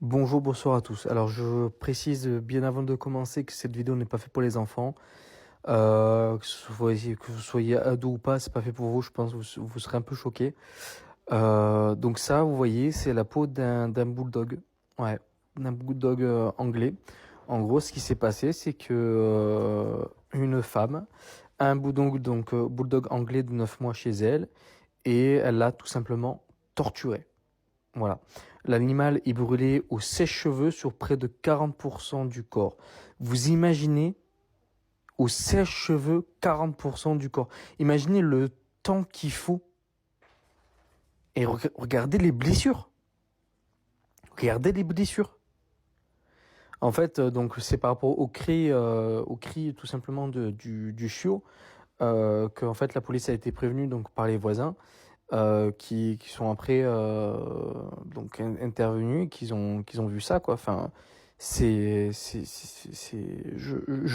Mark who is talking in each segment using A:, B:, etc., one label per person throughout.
A: Bonjour, bonsoir à tous. Alors, je précise bien avant de commencer que cette vidéo n'est pas faite pour les enfants. Que vous soyez ado ou pas, c'est pas fait pour vous. Je pense que vous serez un peu choqués. Donc ça, vous voyez, c'est la peau d'un bulldog. Ouais, d'un bulldog anglais. En gros, ce qui s'est passé, c'est que une femme a un bulldog, bulldog anglais de 9 mois chez elle, et elle l'a tout simplement torturé. Voilà. L'animal est brûlé au sèche-cheveux sur près de 40% du corps. Vous imaginez au sèche-cheveux 40% du corps. Imaginez le temps qu'il faut. Et regardez les blessures. Regardez les blessures. En fait, donc c'est par rapport au cri tout simplement du chiot, que en fait la police a été prévenue donc par les voisins. Qui sont après donc intervenus, qu'ils ont vu ça quoi. Enfin, je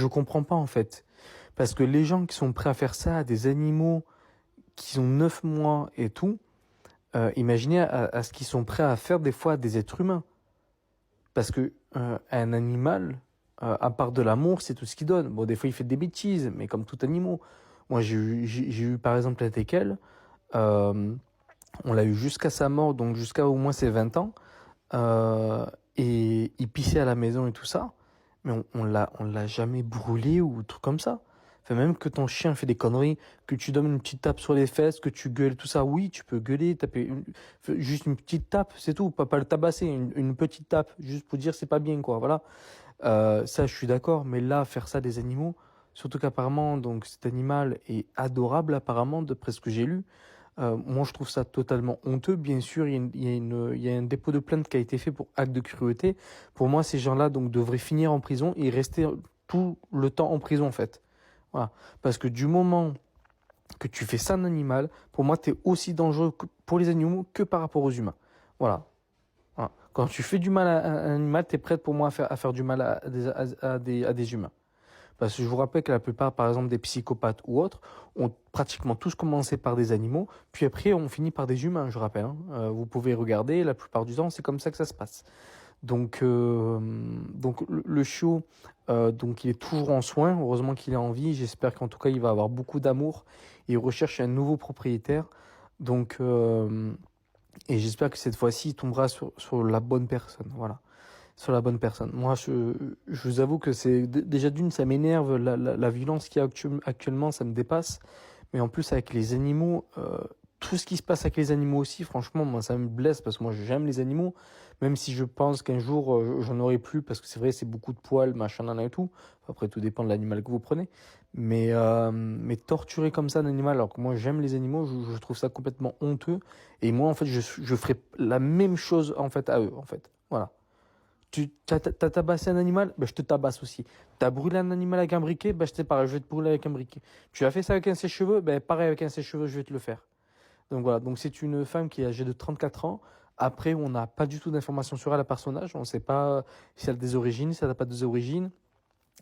A: comprends pas en fait, parce que les gens qui sont prêts à faire ça à des animaux qui ont 9 mois et tout, imaginez à ce qu'ils sont prêts à faire des fois à des êtres humains, parce que un animal, à part de l'amour, c'est tout ce qu'il donne. Bon, des fois il fait des bêtises, mais comme tout animal. Moi j'ai eu par exemple un teckel. Euh, On l'a eu jusqu'à sa mort, donc jusqu'à au moins ses 20 ans. Et il pissait à la maison et tout ça. Mais on l'a jamais brûlé ou truc comme ça. Enfin, même que ton chien fait des conneries, que tu donnes une petite tape sur les fesses, que tu gueules, tout ça, oui, tu peux gueuler, taper juste une petite tape, c'est tout. Pas le tabasser, une petite tape, juste pour dire c'est pas bien, quoi, voilà. Ça, je suis d'accord, mais là, faire ça des animaux, surtout qu'apparemment, donc, cet animal est adorable, apparemment, d'après ce que j'ai lu. Moi, je trouve ça totalement honteux. Bien sûr, il y a un dépôt de plainte qui a été fait pour acte de cruauté. Pour moi, ces gens-là donc devraient finir en prison et rester tout le temps en prison, en fait. Voilà. Parce que du moment que tu fais ça à un animal, pour moi, t'es aussi dangereux pour les animaux que par rapport aux humains. Voilà. Voilà. Quand tu fais du mal à un animal, t'es prêt pour moi à faire du mal à des humains. Parce que je vous rappelle que la plupart, par exemple, des psychopathes ou autres, ont pratiquement tous commencé par des animaux, puis après on finit par des humains, je rappelle. Hein. Vous pouvez regarder, la plupart du temps, c'est comme ça que ça se passe. Donc le chiot, donc il est toujours en soins. Heureusement qu'il est en vie. J'espère qu'en tout cas il va avoir beaucoup d'amour. Et il recherche un nouveau propriétaire. Donc et j'espère que cette fois-ci il tombera sur la bonne personne. Voilà, sur la bonne personne. Moi, je vous avoue que c'est déjà d'une, ça m'énerve, la violence qu'il y a actuellement, ça me dépasse. Mais en plus, avec les animaux, tout ce qui se passe avec les animaux aussi, franchement, moi, ça me blesse parce que moi, j'aime les animaux. Même si je pense qu'un jour, j'en aurai plus parce que c'est vrai, c'est beaucoup de poils, machin, nan, nan et tout. Après, tout dépend de l'animal que vous prenez. Mais torturer comme ça un animal, alors que moi, j'aime les animaux, je trouve ça complètement honteux. Et moi, en fait, je ferais la même chose, en fait, à eux, en fait. Voilà. T'as tabassé un animal, ben je te tabasse aussi. T'as brûlé un animal avec un briquet, ben je sais pareil, je vais te brûler avec un briquet. Tu as fait ça avec un sèche-cheveux, ben pareil avec un sèche-cheveux, je vais te le faire. Donc voilà, donc c'est une femme qui est âgée de 34 ans. Après, on n'a pas du tout d'informations sur elle, la personnage. On ne sait pas si elle a des origines, si elle n'a pas des origines,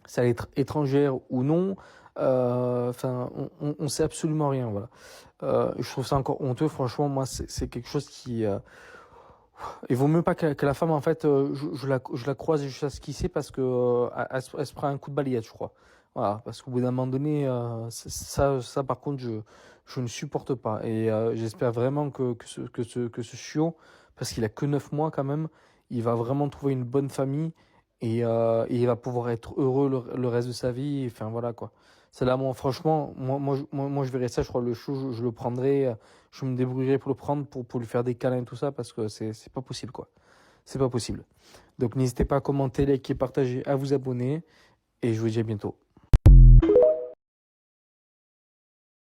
A: si elle est étrangère ou non. Enfin, on sait absolument rien, voilà. Je trouve ça encore honteux, franchement, moi, c'est quelque chose qui... Il vaut mieux pas que la femme, en fait, je la croise et je sache ce qu'il sait parce que elle se prend un coup de balayette, je crois. Voilà, parce qu'au bout d'un moment donné, ça, par contre, je ne supporte pas. Et j'espère vraiment que ce chiot, parce qu'il a que 9 mois quand même, il va vraiment trouver une bonne famille et il va pouvoir être heureux le reste de sa vie. Enfin, voilà, quoi. C'est là, moi, franchement, moi, je verrais ça, je crois, le chiot, je le prendrais, je me débrouillerais pour le prendre, pour lui faire des câlins et tout ça, parce que c'est pas possible, quoi. C'est pas possible. Donc, n'hésitez pas à commenter, liker, partager, à vous abonner, et je vous dis à bientôt.